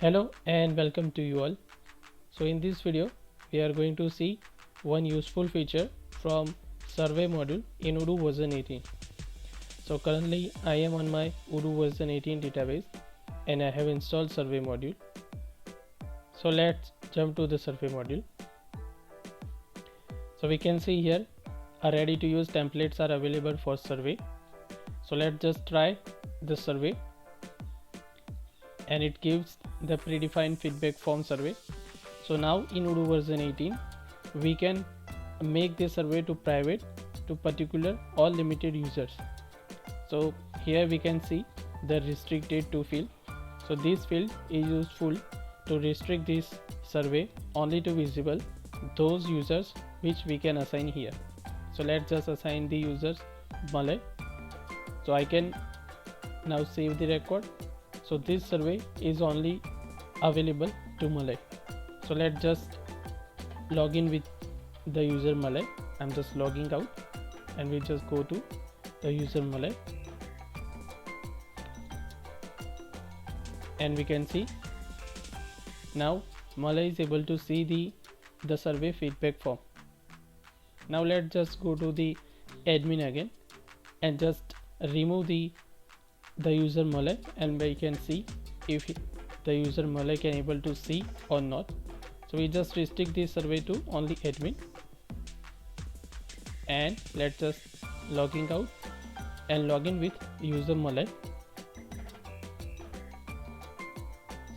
Hello and welcome to you all. So in this video we are going to see one useful feature from survey module in Odoo version 18. So currently I am on my Odoo version 18 database and I have installed survey module. So let's jump to the survey module. So we can see here ready to use templates are available for survey. So let's just try the survey, and it gives the predefined feedback form survey. So now in Odoo version 18 we can make this survey to private to particular or limited users. So here we can see the restricted to field. So this field is useful to restrict this survey only to visible those users which we can assign here. So let's just assign the users Malay. So I can now save the record. So this survey is only available to Malay. So let's just log in with the user Malay. I'm just logging out and we just go to the user Malay, and we can see now Malay is able to see the survey feedback form. Now let's just go to the admin again and just remove the user Malay, and we can see if the user Malay can able to see or not. So we just restrict this survey to only admin, and let's just logging out and log in with user Malay.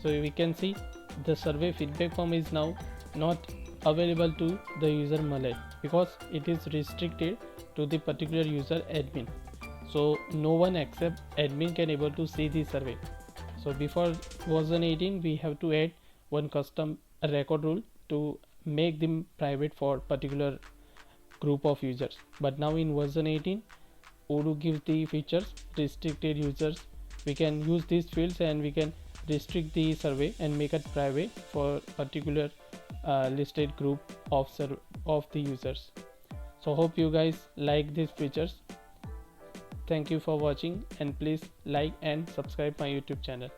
So we can see the survey feedback form is now not available to the user Malay because it is restricted to the particular user admin. So no one except admin can able to see the survey. So before version 18 we have to add one custom record rule to make them private for particular group of users, but now in version 18 Odoo gives the features restricted users. We can use these fields and we can restrict the survey and make it private for particular listed group of the users. So hope you guys like these features. Thank you for watching, and please like and subscribe my YouTube channel.